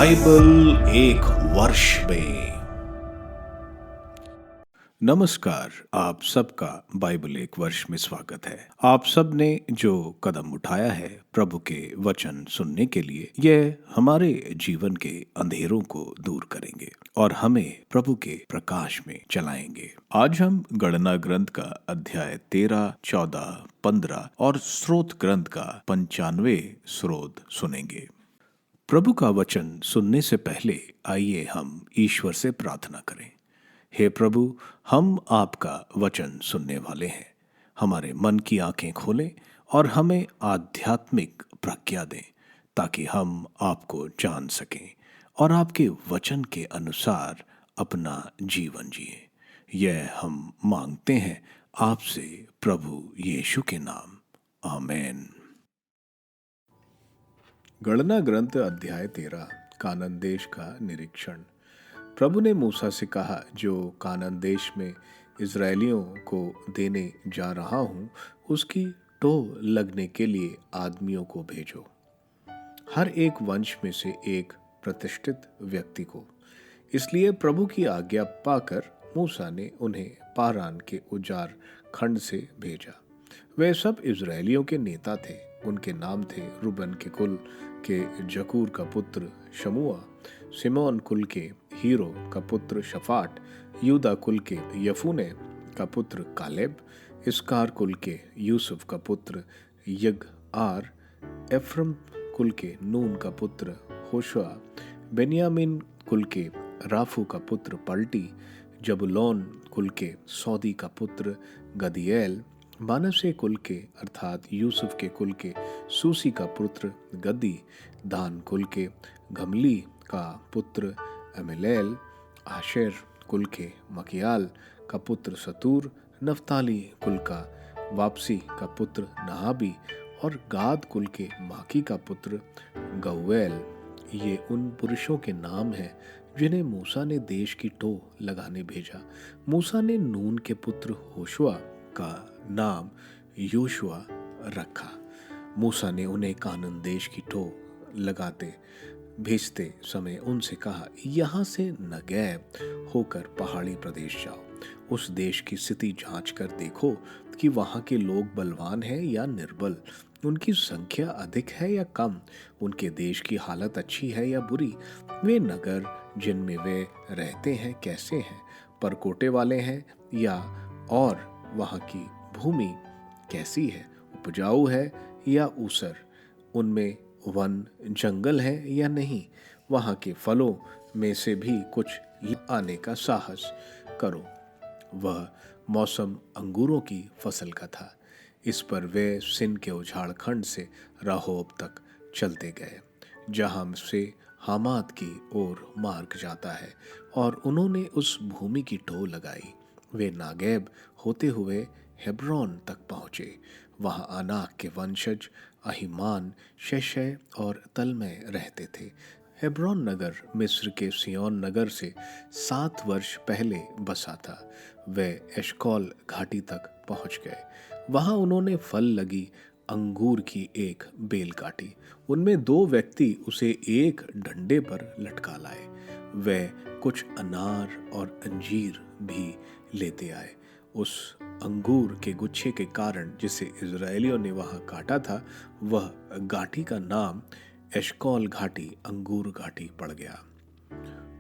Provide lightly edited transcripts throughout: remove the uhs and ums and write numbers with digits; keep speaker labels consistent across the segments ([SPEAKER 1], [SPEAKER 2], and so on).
[SPEAKER 1] Bible एक वर्ष में। नमस्कार, आप सबका बाइबल एक वर्ष में स्वागत है। आप सब ने जो कदम उठाया है प्रभु के वचन सुनने के लिए, यह हमारे जीवन के अंधेरों को दूर करेंगे और हमें प्रभु के प्रकाश में चलाएंगे। आज हम गणना ग्रंथ का अध्याय 13, 14, 15 और स्रोत ग्रंथ का 95 स्रोत सुनेंगे। प्रभु का वचन सुनने से पहले आइए हम ईश्वर से प्रार्थना करें। हे प्रभु, हम आपका वचन सुनने वाले हैं। हमारे मन की आंखें खोलें और हमें आध्यात्मिक प्रज्ञा दें ताकि हम आपको जान सकें और आपके वचन के अनुसार अपना जीवन जिए। यह हम मांगते हैं आपसे प्रभु यीशु के नाम, आमीन। गणना ग्रंथ अध्याय 13, कानान देश का निरीक्षण। प्रभु ने मूसा से कहा, जो कानान देश में इजरायलियों को देने जा रहा हूं, उसकी टोह लगने के लिए आदमियों को भेजो, हर एक वंश में से एक प्रतिष्ठित व्यक्ति को। इसलिए प्रभु की आज्ञा पाकर मूसा ने उन्हें पारान के उजार खंड से भेजा। वे सब इजरायलियों के नेता थे। उनके नाम थे: रूबन के कुल के जकूर का पुत्र शमुआ, सिमोन कुल के हीरो का पुत्र शफाट, यूदा कुल के यफूने का पुत्र कालेब, इसकार कुल के यूसुफ का पुत्र यगआर, एफ्रम कुल के नून का पुत्र होशुआ, बेन्यामीन कुल के राफू का पुत्र पलटी, जबुलोन कुल के सौदी का पुत्र गदिएल, मानसे कुल के अर्थात यूसुफ के कुल के सूसी का पुत्र गद्दी, दान कुल के गमली का पुत्र अमेलेल, आशेर कुल के मकियाल का पुत्र सतूर, नफ्ताली कुल का वापसी का पुत्र नहाबी और गाद कुल के माकी का पुत्र गौवेल। ये उन पुरुषों के नाम हैं जिन्हें मूसा ने देश की टोह लगाने भेजा। मूसा ने नून के पुत्र होशुआ का नाम योशुआ रखा। मूसा ने उन्हें कानान देश की टोह लगाते भेजते समय उनसे कहा, यहाँ से नगैब होकर पहाड़ी प्रदेश जाओ। उस देश की स्थिति जांच कर देखो कि वहाँ के लोग बलवान हैं या निर्बल, उनकी संख्या अधिक है या कम, उनके देश की हालत अच्छी है या बुरी, वे नगर जिनमें वे रहते हैं कैसे हैं, परकोटे वाले हैं या और वहाँ की भूमि कैसी है, उपजाऊ है या ऊसर, उनमें वन जंगल है या नहीं, वहाँ के फलों में से भी कुछ आने का साहस करो। वह मौसम अंगूरों की फसल का था। इस पर वे सिन के उजाड़ खंड से राहोब तक चलते गए, जहाँ से हामात की ओर मार्ग जाता है, और उन्होंने उस भूमि की टोह लगाई। वे नागेब होते हुए हेब्रोन तक पहुँचे। वहाँ अनाक के वंशज अहिमान, शेशै और तलमै रहते थे। हेब्रोन नगर मिस्र के सियोन नगर से 7 वर्ष पहले बसा था। वे एशकॉल घाटी तक पहुँच गए। वहाँ उन्होंने फल लगी अंगूर की एक बेल काटी। उनमें 2 व्यक्ति उसे एक डंडे पर लटका लाए। वे कुछ अनार और अंजीर भी लेते आए। उस अंगूर के गुच्छे के कारण जिसे इजरायलियों ने वहां काटा था, वह घाटी का नाम एशकॉल घाटी, अंगूर घाटी पड़ गया।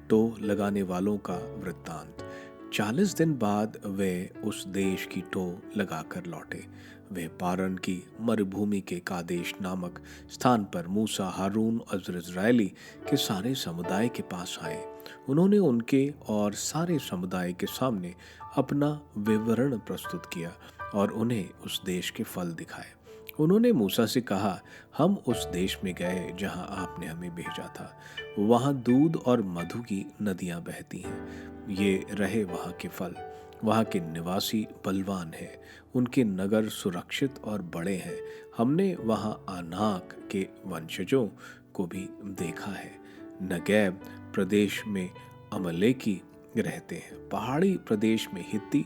[SPEAKER 1] टोह लगाने वालों का वृत्तांत। 40 दिन बाद वे उस देश की टोह लगाकर लौटे। वे पारन की मरुभूमि के कादेश नामक स्थान पर मूसा, हारून और इजरायली के सारे समुदाय के पास आए। उन्होंने उनके और सारे समुदाय के सामने अपना विवरण प्रस्तुत किया और उन्हें उस देश के फल दिखाए। उन्होंने मूसा से कहा, हम उस देश में गए जहां आपने हमें भेजा था। वहां दूध और मधु की नदियां बहती हैं। ये रहे वहां के फल। वहां के निवासी बलवान हैं, उनके नगर सुरक्षित और बड़े हैं। हमने वहां आनाक के वंशजों को भी देखा है। नगैब प्रदेश में अमलेकी रहते हैं। पहाड़ी प्रदेश में हित्ती,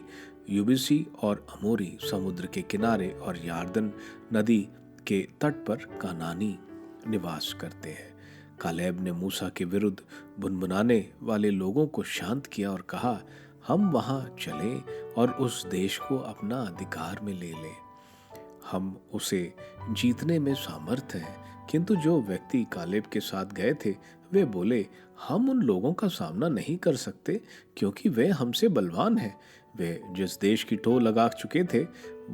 [SPEAKER 1] युबिसी और अमोरी, समुद्र के किनारे और यार्दन नदी के तट पर कनानी निवास करते हैं। कालेब ने मूसा के विरुद्ध बुनबुनाने वाले लोगों को शांत किया और कहा, हम वहां चलें और उस देश को अपना अधिकार में ले लें। हम उसे जीतने में सामर्थ हैं। किंतु जो व्यक्ति कालेब के साथ गए थे वे बोले, हम उन लोगों का सामना नहीं कर सकते क्योंकि वे हमसे बलवान हैं। वे जिस देश की टोह लगा चुके थे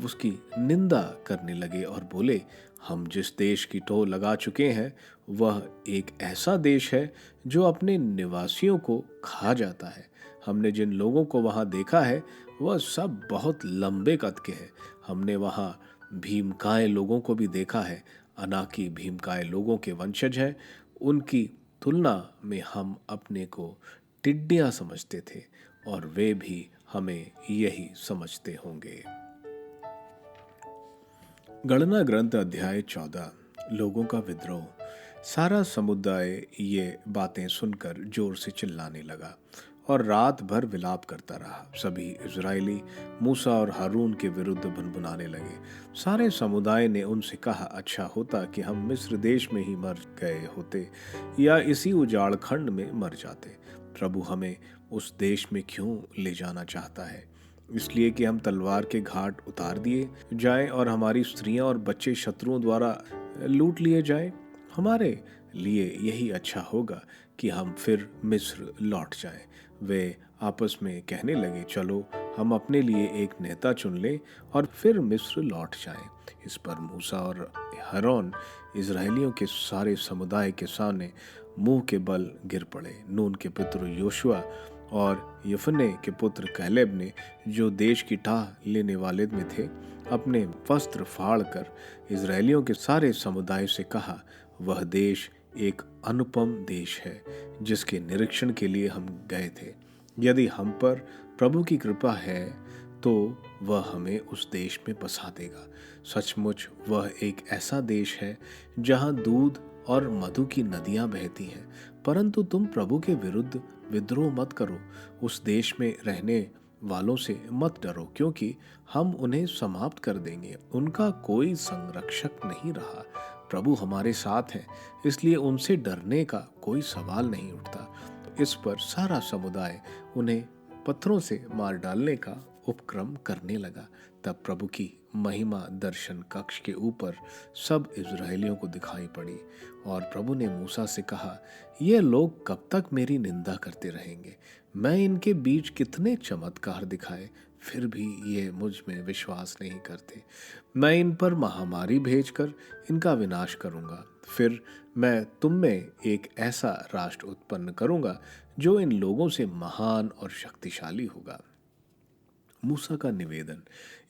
[SPEAKER 1] उसकी निंदा करने लगे और बोले, हम जिस देश की टोह लगा चुके हैं वह एक ऐसा देश है जो अपने निवासियों को खा जाता है। हमने जिन लोगों को वहां देखा है वह सब बहुत लंबे कद के हैं। हमने वहां भीमकाय लोगों को भी देखा है। अनाकी भीमकाय लोगों के वंशज हैं। उनकी तुलना में हम अपने को टिड्डियां समझते थे और वे भी हमें यही समझते होंगे। गणना ग्रंथ अध्याय 14। लोगों का विद्रोह। सारा समुदाय ये बातें सुनकर जोर से चिल्लाने लगा और रात भर विलाप करता रहा। सभी इजरायली मूसा और हारून के विरुद्ध भुनभुनाने लगे। सारे समुदाय ने उनसे कहा, अच्छा होता कि हम मिस्र देश में ही मर गए होते या इसी उजाड़ खंड में मर जाते। प्रभु हमें उस देश में क्यों ले जाना चाहता है? इसलिए कि हम तलवार के घाट उतार दिए जाएं और हमारी स्त्रियां और बच्चे शत्रुओं द्वारा लूट लिए जाएं। हमारे लिए यही अच्छा होगा कि हम फिर मिस्र लौट जाएं। वे आपस में कहने लगे, चलो हम अपने लिए एक नेता चुन लें और फिर मिस्र लौट जाएं। इस पर मूसा और हारून इजरायलियों के सारे समुदाय के सामने मुंह के बल गिर पड़े। नून के पुत्र योशुआ और यफने के पुत्र कैलेब ने, जो देश की टाह लेने वाले में थे, अपने वस्त्र फाड़ कर इजरायलियों के सारे समुदाय से कहा, वह देश एक अनुपम देश है जिसके निरीक्षण के लिए हम गए थे। यदि हम पर प्रभु की कृपा है तो वह हमें उस देश में बसा देगा। सचमुच वह एक ऐसा देश है जहां दूध और मधु की नदियां बहती हैं। परंतु तुम प्रभु के विरुद्ध विद्रोह मत करो। उस देश में रहने वालों से मत डरो, क्योंकि हम उन्हें समाप्त कर देंगे। उनका कोई संरक्षक नहीं रहा। प्रभु हमारे साथ है, इसलिए उनसे डरने का कोई सवाल नहीं उठता। इस पर सारा समुदाय उन्हें पत्थरों से मार डालने का उपक्रम करने लगा। तब प्रभु की महिमा दर्शन कक्ष के ऊपर सब इजरायलियों को दिखाई पड़ी और प्रभु ने मूसा से कहा, ये लोग कब तक मेरी निंदा करते रहेंगे? मैं इनके बीच कितने चमत्कार दिखाए, फिर भी ये मुझ में विश्वास नहीं करते। मैं इन पर महामारी भेजकर इनका विनाश करूंगा। फिर मैं तुम में एक ऐसा राष्ट्र उत्पन्न करूंगा जो इन लोगों से महान और शक्तिशाली होगा। मूसा का निवेदन।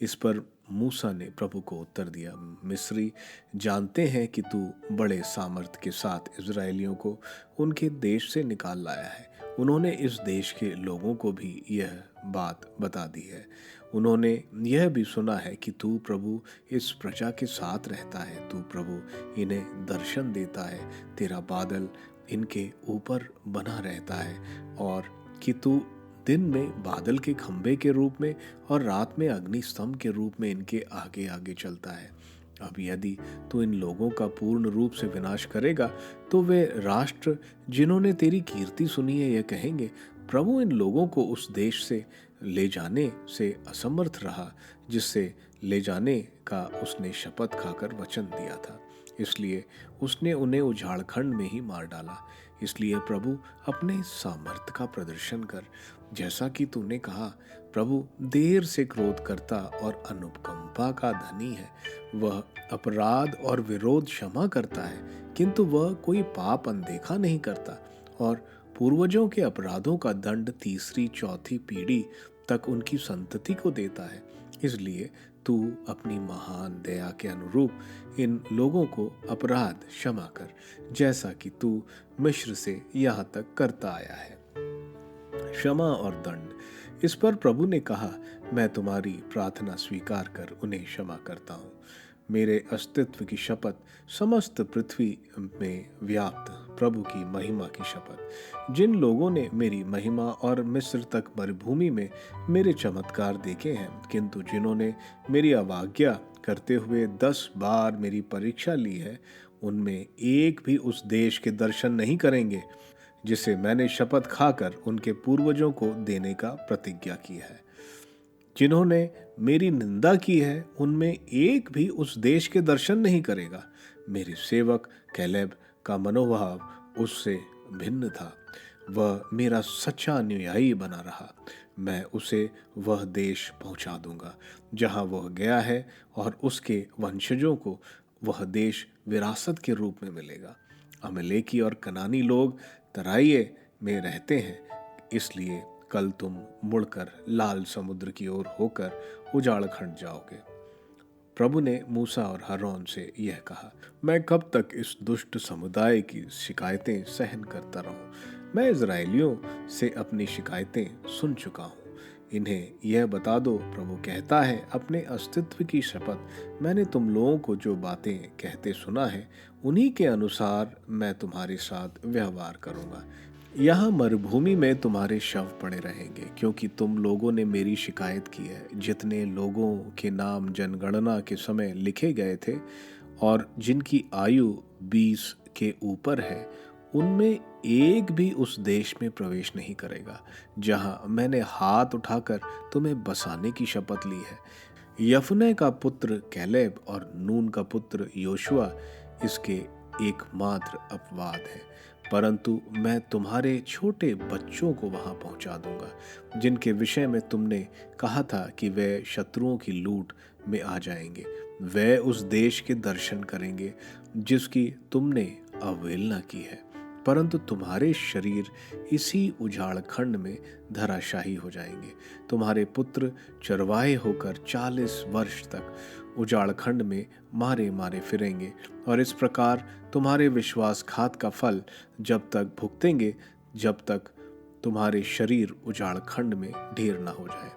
[SPEAKER 1] इस पर मूसा ने प्रभु को उत्तर दिया, मिस्री जानते हैं कि तू बड़े सामर्थ के साथ इजरायलियों को उनके देश से निकाल लाया है। उन्होंने इस देश के लोगों को भी यह बात बता दी है। उन्होंने यह भी सुना है कि तू प्रभु इस प्रजा के साथ रहता है। तू प्रभु इन्हें दर्शन देता है, तेरा बादल इनके ऊपर बना रहता है और कि तू दिन में बादल के खंभे के रूप में और रात में अग्नि स्तंभ के रूप में इनके आगे आगे चलता है। अब यदि तू इन लोगों का पूर्ण रूप से विनाश करेगा तो वे राष्ट्र जिन्होंने तेरी कीर्ति सुनी है यह कहेंगे, प्रभु इन लोगों को उस देश से ले जाने से असमर्थ रहा जिससे ले जाने का उसने शपथ खाकर वचन दिया था। इसलिए उसने उन्हें उजाड़ खंड में ही मार डाला। इसलिए प्रभु अपने सामर्थ्य का प्रदर्शन कर, जैसा कि तूने कहा। प्रभु देर से क्रोध करता और अनुकंपा का धनी है। वह अपराध और विरोध क्षमा करता है, किंतु वह कोई पाप अनदेखा नहीं करता और पूर्वजों के अपराधों का दंड तीसरी चौथी पीढ़ी तक उनकी संतति को देता है। इसलिए तू अपनी महान दया के अनुरूप इन लोगों को अपराध क्षमा कर, जैसा कि तू मिस्र से यहाँ तक करता आया है। क्षमा और दंड। इस पर प्रभु ने कहा, मैं तुम्हारी प्रार्थना स्वीकार कर उन्हें क्षमा करता हूँ। मेरे अस्तित्व की शपथ, समस्त पृथ्वी में व्याप्त प्रभु की महिमा की शपथ। जिन लोगों ने मेरी महिमा और मिस्र तक मरुभूमि में मेरे चमत्कार देखे हैं, किंतु जिन्होंने मेरी अवज्ञा करते हुए 10 बार मेरी परीक्षा ली है, उनमें एक भी उस देश के दर्शन नहीं करेंगे जिसे मैंने शपथ खाकर उनके पूर्वजों को देने का प्रतिज्ञा की है। जिन्होंने मेरी निंदा की है उनमें एक भी उस देश के दर्शन नहीं करेगा। मेरे सेवक कैलेब का मनोभाव उससे भिन्न था। वह मेरा सच्चा अनुयायी बना रहा। मैं उसे वह देश पहुंचा दूंगा जहां वह गया है और उसके वंशजों को वह देश विरासत के रूप में मिलेगा। अमलेकी और कनानी लोग तराइये में रहते हैं, इसलिए कल तुम मुड़कर लाल समुद्र की ओर होकर उजाड़ खंड जाओगे। प्रभु ने मूसा और हारून से यह कहा, मैं कब तक इस दुष्ट समुदाय की शिकायतें सहन करता रहूं? मैं इजरायलियों से अपनी शिकायतें सुन चुका हूं। इन्हें यह बता दो, प्रभु कहता है, अपने अस्तित्व की शपथ, मैंने तुम लोगों को जो बातें कहते सुना है उन्हीं के अनुसार मैं तुम्हारे साथ व्यवहार करूंगा। यहाँ मरुभूमि में तुम्हारे शव पड़े रहेंगे, क्योंकि तुम लोगों ने मेरी शिकायत की है। जितने लोगों के नाम जनगणना के समय लिखे गए थे और जिनकी आयु 20 के ऊपर है, उनमें एक भी उस देश में प्रवेश नहीं करेगा जहाँ मैंने हाथ उठाकर तुम्हें बसाने की शपथ ली है। यफने का पुत्र कैलेब और नून का पुत्र योशुआ इसके एकमात्र अपवाद है, परंतु मैं तुम्हारे छोटे बच्चों को वहां पहुंचा दूंगा जिनके विषय में तुमने कहा था कि वे शत्रुओं की लूट में आ जाएंगे। वे उस देश के दर्शन करेंगे जिसकी तुमने अवहेलना की है, परंतु तुम्हारे शरीर इसी उजाड़ खंड में धराशायी हो जाएंगे। तुम्हारे पुत्र चरवाहे होकर 40 वर्ष तक उजाड़ खंड में मारे मारे फिरेंगे, और इस प्रकार तुम्हारे विश्वासघात का फल जब तक भुगतेंगे जब तक तुम्हारे शरीर उजाड़ खंड में ढेर न हो जाए।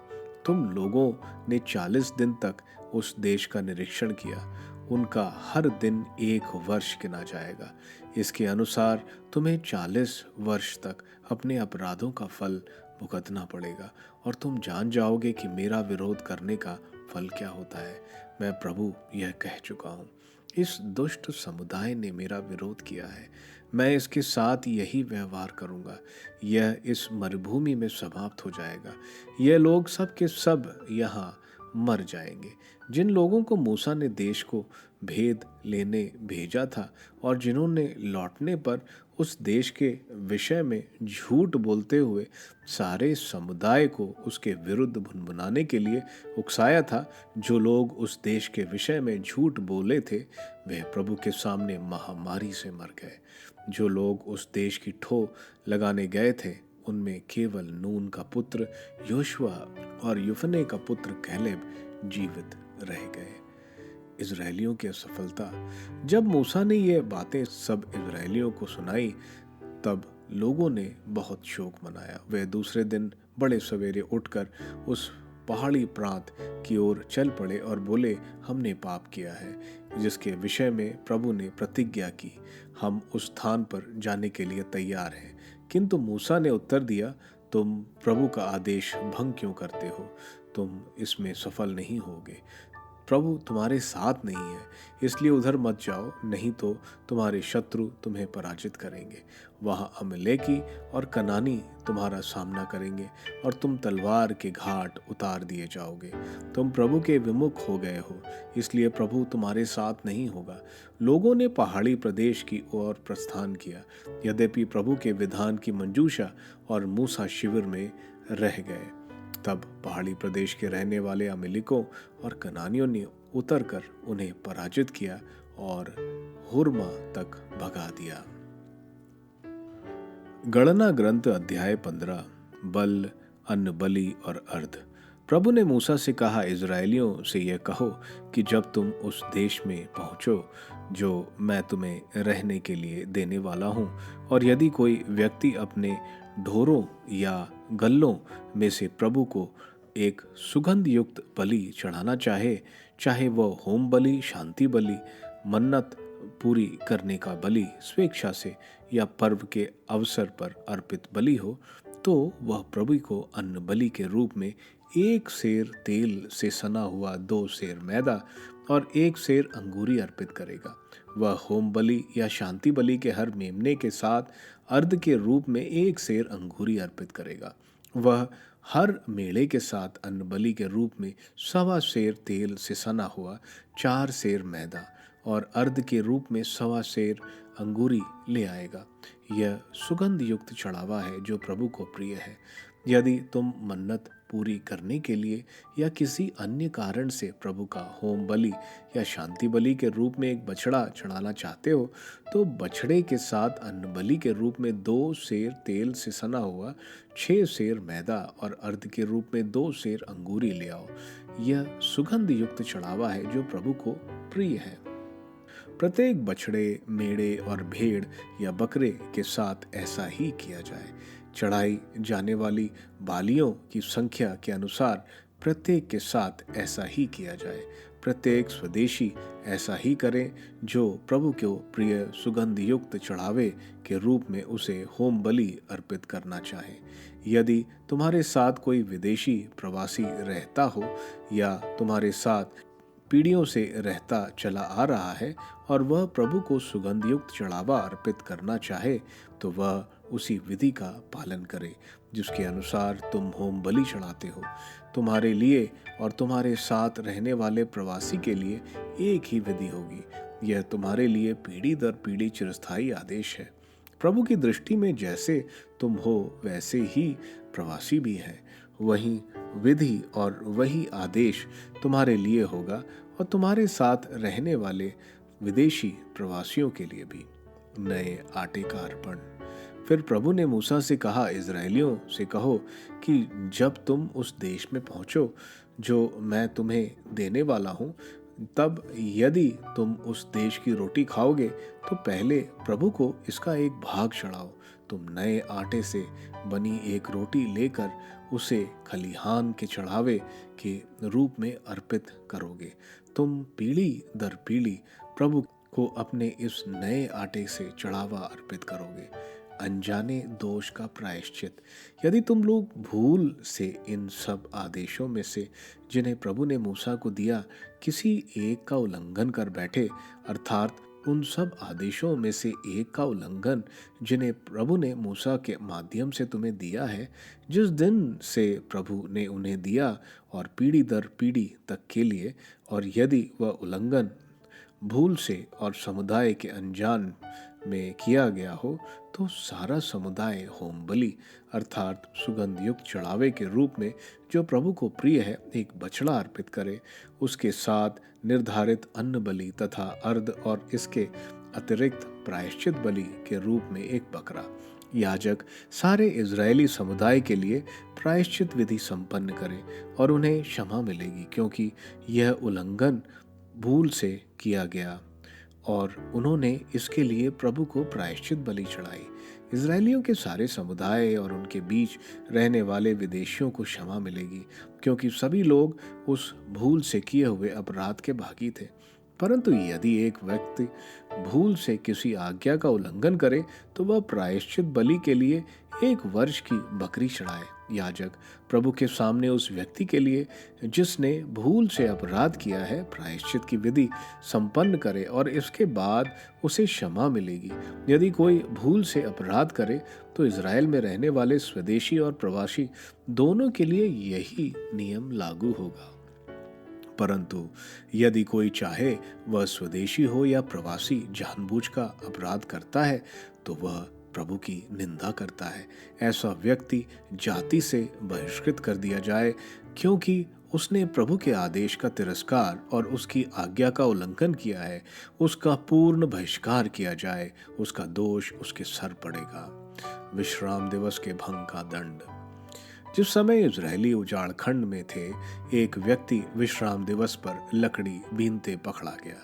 [SPEAKER 1] तुम लोगों ने 40 दिन तक उस देश का निरीक्षण किया। उनका हर दिन 1 वर्ष गिना जाएगा। इसके अनुसार तुम्हें 40 वर्ष तक अपने अपराधों का फल भुगतना पड़ेगा, और तुम जान जाओगे कि मेरा विरोध करने का फल क्या होता है। मैं प्रभु यह कह चुका हूँ। इस दुष्ट समुदाय ने मेरा विरोध किया है। मैं इसके साथ यही व्यवहार करूँगा। यह इस मरुभूमि में समाप्त हो जाएगा। यह लोग सब के सब यहाँ मर जाएंगे। जिन लोगों को मूसा ने देश को भेद लेने भेजा था और जिन्होंने लौटने पर उस देश के विषय में झूठ बोलते हुए सारे समुदाय को उसके विरुद्ध भुनभुनाने के लिए उकसाया था, जो लोग उस देश के विषय में झूठ बोले थे वे प्रभु के सामने महामारी से मर गए। जो लोग उस देश की ठो लगाने गए थे उनमें केवल नून का पुत्र योशुआ और युफने का पुत्र कैलेब जीवित रह गए। इजरायलियों की असफलता। जब मूसा ने ये बातें सब इजरायलियों को सुनाई तब लोगों ने बहुत शोक मनाया। वे दूसरे दिन बड़े सवेरे उठकर उस पहाड़ी प्रांत की ओर चल पड़े और बोले, हमने पाप किया है जिसके विषय में प्रभु ने प्रतिज्ञा की। हम उस स्थान पर जाने के लिए तैयार हैं। किंतु मूसा ने उत्तर दिया, तुम प्रभु का आदेश भंग क्यों करते हो? तुम इसमें सफल नहीं होगे। प्रभु तुम्हारे साथ नहीं है, इसलिए उधर मत जाओ, नहीं तो तुम्हारे शत्रु तुम्हें पराजित करेंगे। वहां अमलेकी और कनानी तुम्हारा सामना करेंगे और तुम तलवार के घाट उतार दिए जाओगे। तुम प्रभु के विमुख हो गए हो, इसलिए प्रभु तुम्हारे साथ नहीं होगा। लोगों ने पहाड़ी प्रदेश की ओर प्रस्थान किया, यद्यपि प्रभु के विधान की मंजूषा और मूसा शिविर में रह गए। तब पहाड़ी प्रदेश के रहने वाले अमेलिकों और कनानियों ने उतरकर उन्हें पराजित किया और हुरमा तक भगा दिया। गणना ग्रंथ अध्याय 15। बल, अन्न बलि और अर्ध। प्रभु ने मूसा से कहा, इजरायलियों से यह कहो कि जब तुम उस देश में पहुंचो जो मैं तुम्हें रहने के लिए देने वाला हूं, और यदि कोई व्यक्ति अपने ढोरों या गल्लों में से प्रभु को एक सुगंध युक्त बलि चढ़ाना चाहे, चाहे वह होम बलि, शांति बलि, मन्नत पूरी करने का बलि, स्वेच्छा से या पर्व के अवसर पर अर्पित बलि हो, तो वह प्रभु को अन्न बलि के रूप में 1 सेर तेल से सना हुआ 2 सेर मैदा और 1 सेर अंगूरी अर्पित करेगा। वह होम बलि या शांति बलि के हर मेमने के साथ अर्ध के रूप में 1 सेर अंगूरी अर्पित करेगा। वह हर मेढ़े के साथ अन्न बलि के रूप में 1.25 सेर तेल से सना हुआ 4 सेर मैदा और अर्ध के रूप में 1.25 सेर अंगूरी ले आएगा। यह सुगंध युक्त चढ़ावा है जो प्रभु को प्रिय है। यदि तुम मन्नत पूरी करने के लिए या किसी अन्य कारण से प्रभु का होम बलि या शांति बलि के रूप में एक बछड़ा चढ़ाना चाहते हो, तो बछड़े के साथ अन्न बलि के रूप में 2 सेर तेल से सना हुआ 6 सेर मैदा और अर्ध के रूप में 2 सेर अंगूरी ले आओ। यह सुगंध युक्त चढ़ावा है जो प्रभु को प्रिय है। प्रत्येक बछड़े, मेढ़े और भेड़ या बकरे के साथ ऐसा ही किया जाए। चढ़ाई जाने वाली बालियों की संख्या के अनुसार प्रत्येक के साथ ऐसा ही किया जाए। प्रत्येक स्वदेशी ऐसा ही करे जो प्रभु को प्रिय सुगंध युक्त चढ़ावे के रूप में उसे होम बलि अर्पित करना चाहे। यदि तुम्हारे साथ कोई विदेशी प्रवासी रहता हो या तुम्हारे साथ पीढ़ियों से रहता चला आ रहा है और वह प्रभु को सुगंध युक्त चढ़ावा अर्पित करना चाहे, तो वह उसी विधि का पालन करे जिसके अनुसार तुम होम बलि चढ़ाते हो। तुम्हारे लिए और तुम्हारे साथ रहने वाले प्रवासी के लिए एक ही विधि होगी। यह तुम्हारे लिए पीढ़ी दर पीढ़ी चिरस्थायी आदेश है। प्रभु की दृष्टि में जैसे तुम हो वैसे ही प्रवासी भी है। वही विधि और वही आदेश तुम्हारे लिए होगा और तुम्हारे साथ रहने वाले विदेशी प्रवासियों के लिए भी। नए आटे का अर्पण। फिर प्रभु ने मूसा से कहा, इज़राइलियों से कहो कि जब तुम उस देश में पहुंचो जो मैं तुम्हें देने वाला हूं, तब यदि तुम उस देश की रोटी खाओगे तो पहले प्रभु को इसका एक भाग चढ़ाओ। तुम नए आटे से बनी एक रोटी लेकर उसे खलिहान के चढ़ावे के रूप में अर्पित करोगे। तुम पीढ़ी दर पीढ़ी प्रभु को अपने इस नए आटे से चढ़ावा अर्पित करोगे। अनजाने दोष का प्रायश्चित। यदि तुम लोग भूल से इन सब आदेशों में से जिन्हें प्रभु ने मूसा को दिया किसी एक का उल्लंघन कर बैठे, अर्थात उन सब आदेशों में से एक का उल्लंघन जिन्हें प्रभु ने मूसा के माध्यम से तुम्हें दिया है, जिस दिन से प्रभु ने उन्हें दिया और पीढ़ी दर पीढ़ी तक के लिए, और यदि वह उल्लंघन भूल से और समुदाय के अनजान में किया गया हो, तो सारा समुदाय होम बलि अर्थात सुगंध युक्त चढ़ावे के रूप में जो प्रभु को प्रिय है एक बछड़ा अर्पित करे। उसके साथ निर्धारित अन्न बलि तथा अर्ध और इसके अतिरिक्त प्रायश्चित बलि के रूप में एक बकरा। याजक सारे इजरायली समुदाय के लिए प्रायश्चित विधि संपन्न करे और उन्हें क्षमा मिलेगी, क्योंकि यह उल्लंघन भूल से किया गया और उन्होंने इसके लिए प्रभु को प्रायश्चित बलि चढ़ाई। इजरायलियों के सारे समुदाय और उनके बीच रहने वाले विदेशियों को क्षमा मिलेगी, क्योंकि सभी लोग उस भूल से किए हुए अपराध के भागी थे। परंतु यदि एक व्यक्ति भूल से किसी आज्ञा का उल्लंघन करे तो वह प्रायश्चित बलि के लिए 1 वर्ष की बकरी चढ़ाए। याजक प्रभु के सामने उस व्यक्ति के लिए जिसने भूल से अपराध किया है प्रायश्चित की विधि संपन्न करे और इसके बाद उसे क्षमा मिलेगी। यदि कोई भूल से अपराध करे तो इज़राइल में रहने वाले स्वदेशी और प्रवासी दोनों के लिए यही नियम लागू होगा। परंतु यदि कोई चाहे वह स्वदेशी हो या प्रवासी जानबूझकर अपराध करता है तो वह प्रभु की निंदा करता है। ऐसा व्यक्ति जाति से बहिष्कृत कर दिया जाए, क्योंकि उसने प्रभु के आदेश का तिरस्कार और उसकी आज्ञा का उल्लंघन किया है। उसका पूर्ण बहिष्कार किया जाए, उसका दोष उसके सर पड़ेगा। विश्राम दिवस के भंग का दंड। जिस समय इजरायली उजाड़ खंड में थे, एक व्यक्ति विश्राम दिवस पर लकड़ी बीनते पकड़ा गया।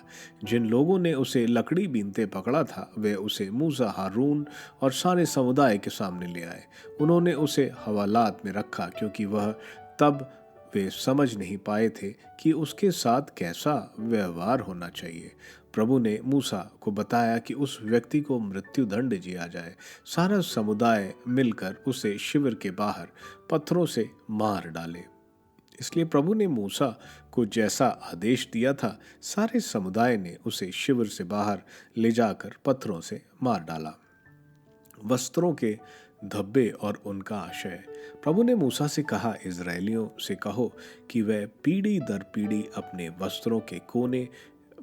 [SPEAKER 1] जिन लोगों ने उसे लकड़ी बीनते पकड़ा था वे उसे मूसा, हारून और सारे समुदाय के सामने ले आए। उन्होंने उसे हवालात में रखा, क्योंकि वह तब वे समझ नहीं पाए थे कि उसके साथ कैसा व्यवहार होना चाहिए। प्रभु ने मूसा को बताया कि उस व्यक्ति को मृत्यु दंड दिया जाए। सारा समुदाय मिलकर उसे शिविर के बाहर पत्थरों से मार डाले। इसलिए प्रभु ने मूसा को जैसा आदेश दिया था, सारे समुदाय ने उसे शिविर से बाहर ले जाकर पत्थरों से मार डाला। वस्त्रों के धब्बे और उनका आशय। प्रभु ने मूसा से कहा, इज़राइलियों से कहो कि वह पीढ़ी दर पीढ़ी अपने वस्त्रों के कोने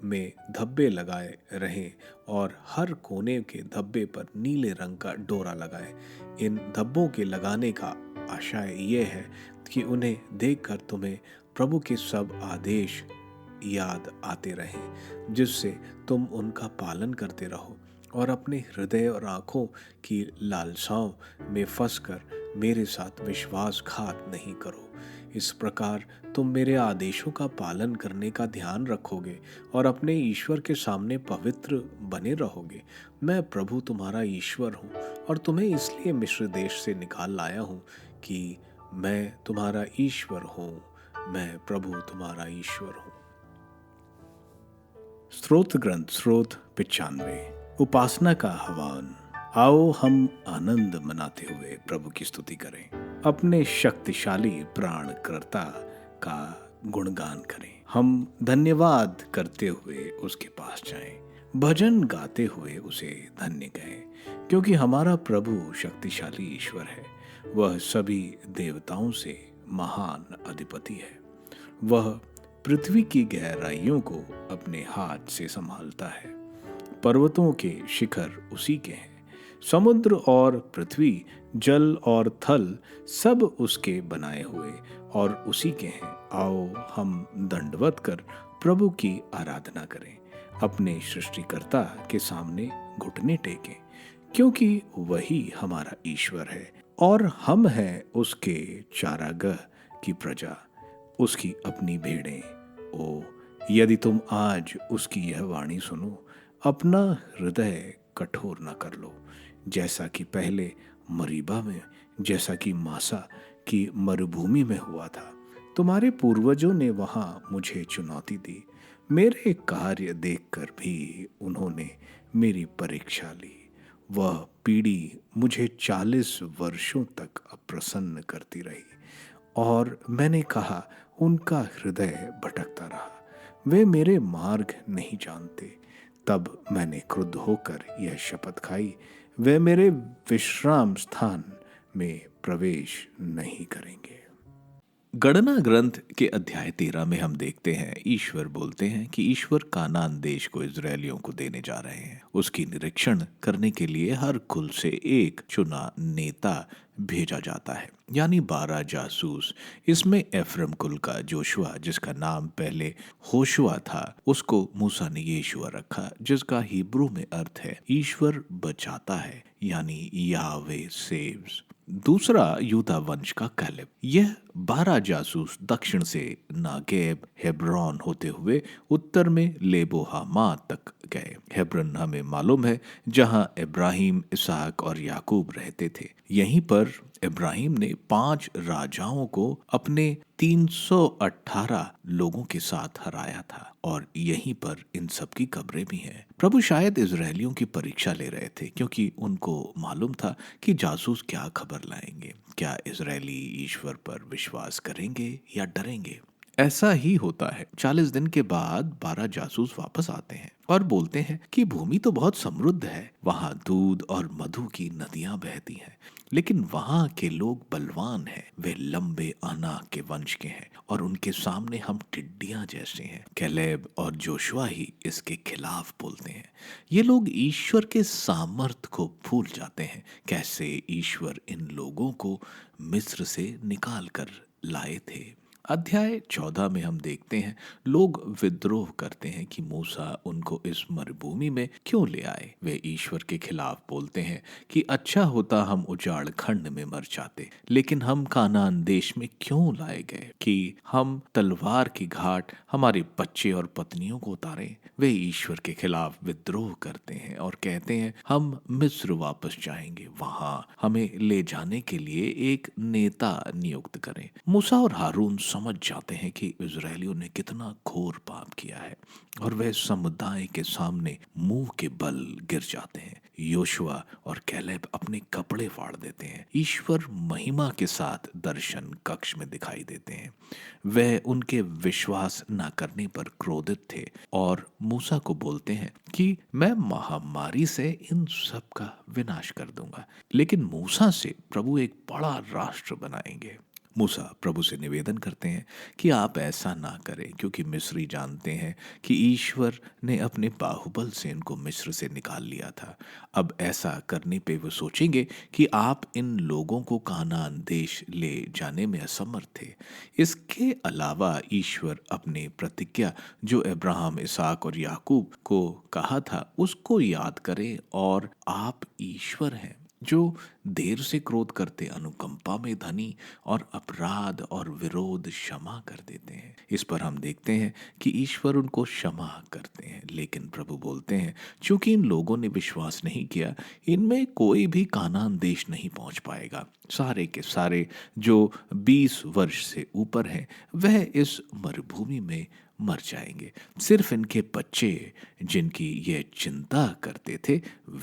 [SPEAKER 1] में धब्बे लगाए रहें और हर कोने के धब्बे पर नीले रंग का डोरा लगाए। इन धब्बों के लगाने का आशय यह है कि उन्हें देखकर तुम्हें प्रभु के सब आदेश याद आते रहें, जिससे तुम उनका पालन करते रहो और अपने हृदय और आंखों की लालसाओं में फंसकर मेरे साथ विश्वासघात नहीं करो। इस प्रकार तुम मेरे आदेशों का पालन करने का ध्यान रखोगे और अपने ईश्वर के सामने पवित्र बने रहोगे। मैं प्रभु तुम्हारा ईश्वर हूँ और तुम्हें इसलिए मिस्र देश से निकाल लाया हूँ कि मैं तुम्हारा ईश्वर हूँ। मैं प्रभु तुम्हारा ईश्वर हूँ। स्तोत्र ग्रंथ स्रोत 95। उपासना का आह्वान। आओ हम आनंद मनाते हुए प्रभु की स्तुति करें, अपने शक्तिशाली प्राणकर्ता का गुणगान करें। हम धन्यवाद करते हुए उसके पास जाएं, भजन गाते हुए उसे धन्य कहें, क्योंकि हमारा प्रभु शक्तिशाली ईश्वर है। वह सभी देवताओं से महान अधिपति है। वह पृथ्वी की गहराइयों को अपने हाथ से संभालता है। पर्वतों के शिखर उसी के हैं। समुद्र और पृथ्वी, जल और थल सब उसके बनाए हुए और उसी के हैं। आओ हम दंडवत कर प्रभु की आराधना करें, अपने सृष्टिकर्ता के सामने घुटने टेकें, क्योंकि वही हमारा ईश्वर है और हम हैं उसके चारागाह की प्रजा, उसकी अपनी भेड़ें। ओ यदि तुम आज उसकी यह वाणी सुनो, अपना हृदय कठोर न कर लो, जैसा कि पहले मरीबा में, जैसा कि मासा की मरुभूमि में हुआ था। तुम्हारे पूर्वजों ने वहां मुझे चुनौती दी, मेरे कार्य देखकर भी उन्होंने मेरी परीक्षा ली। वह पीढ़ी मुझे 40 वर्षों तक अप्रसन्न करती रही और मैंने कहा, उनका हृदय भटकता रहा, वे मेरे मार्ग नहीं जानते। तब मैंने क्रुद्ध होकर यह शपथ खाई, वे मेरे विश्राम स्थान में प्रवेश नहीं करेंगे। गणना ग्रंथ के अध्याय 13 में हम देखते हैं, ईश्वर बोलते हैं कि ईश्वर कानान देश को इजरायलियों को देने जा रहे हैं। उसकी निरीक्षण करने के लिए हर कुल से एक चुना नेता भेजा जाता है, यानी 12 जासूस। इसमें एफ्रम कुल का जोशुआ, जिसका नाम पहले होशुआ था, उसको मूसा ने यीशुआ रखा, जिसका हिब्रू में अर्थ है ईश्वर बचाता है, यानी यावे सेव्स। दूसरा यूदा वंश का कैलेब। यह 12 जासूस दक्षिण से नागेब हेब्रोन होते हुए उत्तर में लेबो हामात तक गए। हेब्रोन हमें मालूम है जहां इब्राहिम, इसहाक और याकूब रहते थे। यहीं पर इब्राहिम ने 5 राजाओं को अपने 318 लोगों के साथ हराया था और यहीं पर इन सब की कब्रें भी हैं। प्रभु शायद इजरायलियों की परीक्षा ले रहे थे, क्योंकि उनको मालूम था कि जासूस क्या खबर लाएंगे। क्या इजरायली ईश्वर पर विश्वास करेंगे या डरेंगे? ऐसा ही होता है। 40 दिन के बाद 12 जासूस वापस आते हैं और बोलते हैं कि भूमि तो बहुत समृद्ध है, वहां दूध और मधु की नदियां बहती हैं, लेकिन वहां के लोग बलवान हैं, वे लंबे अनाक के वंश के हैं और उनके सामने हम टिड्डियां जैसे हैं। कैलेब और जोशुआ ही इसके खिलाफ बोलते हैं। ये लोग ईश्वर के सामर्थ को भूल जाते हैं, कैसे ईश्वर इन लोगों को मिस्र से निकाल कर लाए थे। अध्याय 14 में हम देखते हैं, लोग विद्रोह करते हैं कि मूसा उनको इस मरुभूमि में क्यों ले आए। वे ईश्वर के खिलाफ बोलते हैं कि अच्छा होता हम उजाड़ खंड में मर जाते, लेकिन हम कानान देश में क्यों लाए गए कि हम तलवार की घाट हमारे बच्चे और पत्नियों को उतारें। वे ईश्वर के खिलाफ विद्रोह करते हैं और कहते हैं, हम मिस्र वापस जाएंगे, वहां हमें ले जाने के लिए एक नेता नियुक्त करें। मूसा और हारून समझ जाते हैं कि इजरायलियों ने कितना घोर पाप किया है और वह समुदाय के सामने मुंह के बल गिर जाते हैं। योशुआ और कैलेब अपने कपड़े फाड़ देते हैं। ईश्वर महिमा के साथ दर्शन कक्ष में दिखाई देते हैं। वह उनके विश्वास न करने पर क्रोधित थे और मूसा को बोलते हैं कि मैं महामारी से इन सब का विनाश कर दूंगा। लेकिन मूसा से प्रभु एक बड़ा राष्ट्र बनाएंगे। मूसा प्रभु से निवेदन करते हैं कि आप ऐसा ना करें, क्योंकि मिस्री जानते हैं कि ईश्वर ने अपने बाहुबल से इनको मिस्र से निकाल लिया था। अब ऐसा करने पे वो सोचेंगे कि आप इन लोगों को कानान देश ले जाने में असमर्थ थे। इसके अलावा ईश्वर अपने प्रतिज्ञा जो अब्राहम, इसहाक और याकूब को कहा था उसको याद करें, और आप ईश्वर हैं जो देर से क्रोध करते, अनुकंपा में धनी और अपराध और विरोध क्षमा कर देते हैं। इस पर हम देखते हैं कि ईश्वर उनको क्षमा करते हैं, लेकिन प्रभु बोलते हैं क्योंकि इन लोगों ने विश्वास नहीं किया, इनमें कोई भी कानान देश नहीं पहुंच पाएगा। सारे के सारे जो 20 वर्ष से ऊपर हैं वह इस मरुभूमि में मर जाएंगे। सिर्फ इनके बच्चे जिनकी ये चिंता करते थे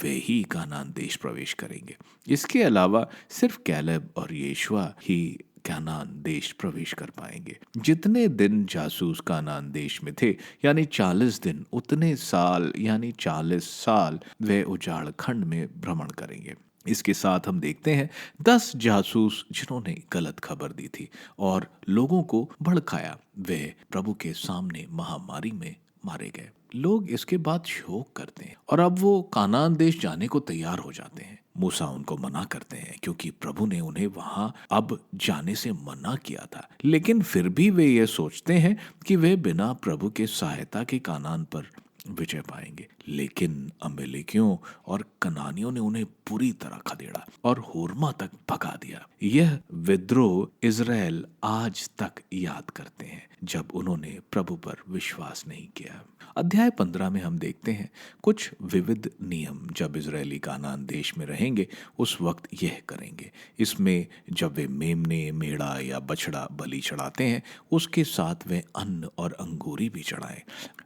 [SPEAKER 1] वे ही कानान देश प्रवेश करेंगे। इसके अलावा सिर्फ कैलेब और यीशुआ ही कानान देश प्रवेश कर पाएंगे। जितने दिन जासूस कानान देश में थे यानी 40 दिन, उतने साल यानी 40 साल वे उजाड़ खंड में भ्रमण करेंगे। इसके साथ हम देखते हैं 10 जासूस जिन्होंने गलत खबर दी थी और लोगों को भड़काया, वे प्रभु के सामने महामारी में मारे गए। लोग इसके बाद शोक करते हैं और अब वो कानान देश जाने को तैयार हो जाते हैं। मूसा उनको मना करते हैं क्योंकि प्रभु ने उन्हें वहां अब जाने से मना किया था, लेकिन फिर भी वे ये सोचते हैं कि वे बिना प्रभु के सहायता के कानान पर विजय पाएंगे। लेकिन अमेलेकियों और कनानियों ने उन्हें पूरी तरह खदेड़ा और होर्मा तक भगा दिया। यह विद्रोह इज़राइल आज तक याद करते हैं जब उन्होंने प्रभु पर विश्वास नहीं किया। अध्याय 15 में हम देखते हैं कुछ विविध नियम जब इजरायली कानान देश में रहेंगे उस वक्त यह करेंगे। इसमें जब वे मेमने, मेढ़ा या बछड़ा बलि चढ़ाते हैं उसके साथ वे अन्न और अंगूरी भी चढ़ाएं।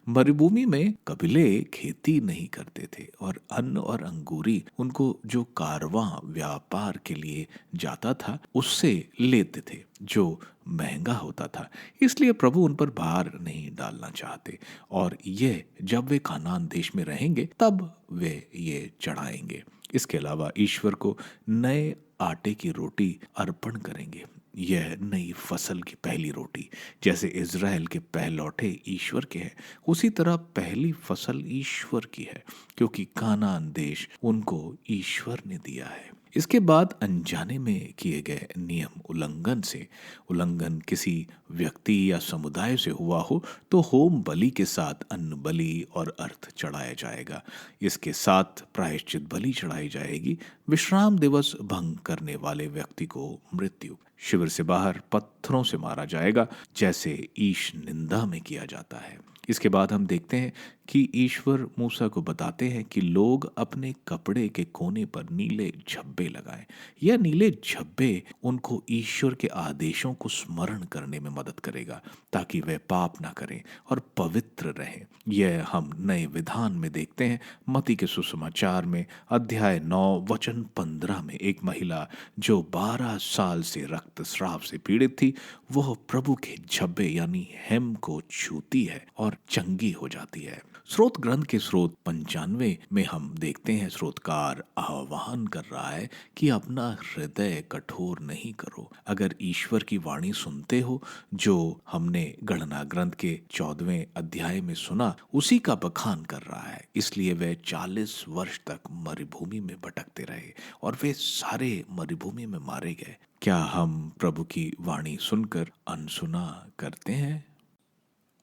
[SPEAKER 1] मरुभूमि में कबीले खेती नहीं करते थे और अन्न और अंगूरी उनको जो कारवां व्यापार के लिए जाता था उससे लेते थे, जो महंगा होता था। इसलिए प्रभु उन पर भार नहीं डालना चाहते और ये जब वे कानान देश में रहेंगे तब वे ये चढ़ाएंगे। इसके अलावा ईश्वर को नए आटे की रोटी अर्पण करेंगे। यह नई फसल की पहली रोटी, जैसे इज़राइल के पहलौठे ईश्वर के हैं, उसी तरह पहली फसल ईश्वर की है, क्योंकि कानान देश उनको ईश्वर ने दिया है। इसके बाद अनजाने में किए गए नियम उल्लंघन किसी व्यक्ति या समुदाय से हुआ हो तो होम बलि के साथ अन्न बलि और अर्थ चढ़ाया जाएगा। इसके साथ प्रायश्चित बलि चढ़ाई जाएगी। विश्राम दिवस भंग करने वाले व्यक्ति को मृत्यु, शिविर से बाहर पत्थरों से मारा जाएगा, जैसे ईश निंदा में किया जाता है। इसके बाद हम देखते हैं कि ईश्वर मूसा को बताते हैं कि लोग अपने कपड़े के कोने पर नीले झब्बे लगाएं। यह नीले झब्बे उनको ईश्वर के आदेशों को स्मरण करने में मदद करेगा ताकि वे पाप ना करें और पवित्र रहें। यह हम नए विधान में देखते हैं। मत्ती के सुसमाचार में अध्याय 9 वचन 15 में एक महिला जो 12 साल से रक्तस्राव से पीड़ित थी, वह प्रभु के झब्बे यानी हेम को छूती है और चंगी हो जाती है। स्रोत ग्रंथ के स्रोत 95 में हम देखते हैं स्रोतकार आह्वान कर रहा है कि अपना हृदय कठोर नहीं करो। अगर ईश्वर की वाणी सुनते हो जो हमने गणना ग्रंथ के 14वें अध्याय में सुना, उसी का बखान कर रहा है। इसलिए वे 40 वर्ष तक मरुभूमि में भटकते रहे और वे सारे मरुभूमि में मारे गए। क्या हम प्रभु की वाणी सुनकर अनसुना करते हैं?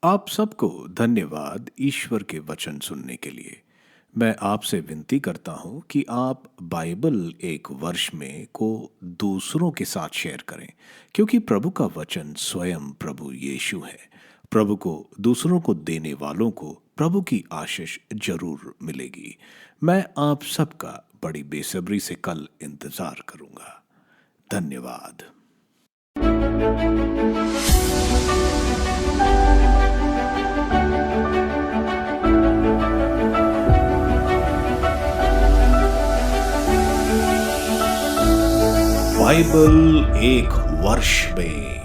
[SPEAKER 1] आप सबको धन्यवाद ईश्वर के वचन सुनने के लिए। मैं आपसे विनती करता हूं कि आप बाइबल एक वर्ष में को दूसरों के साथ शेयर करें, क्योंकि प्रभु का वचन स्वयं प्रभु यीशु है। प्रभु को दूसरों को देने वालों को प्रभु की आशीष जरूर मिलेगी। मैं आप सबका बड़ी बेसब्री से कल इंतजार करूंगा। धन्यवाद। बाइबल एक वर्ष में।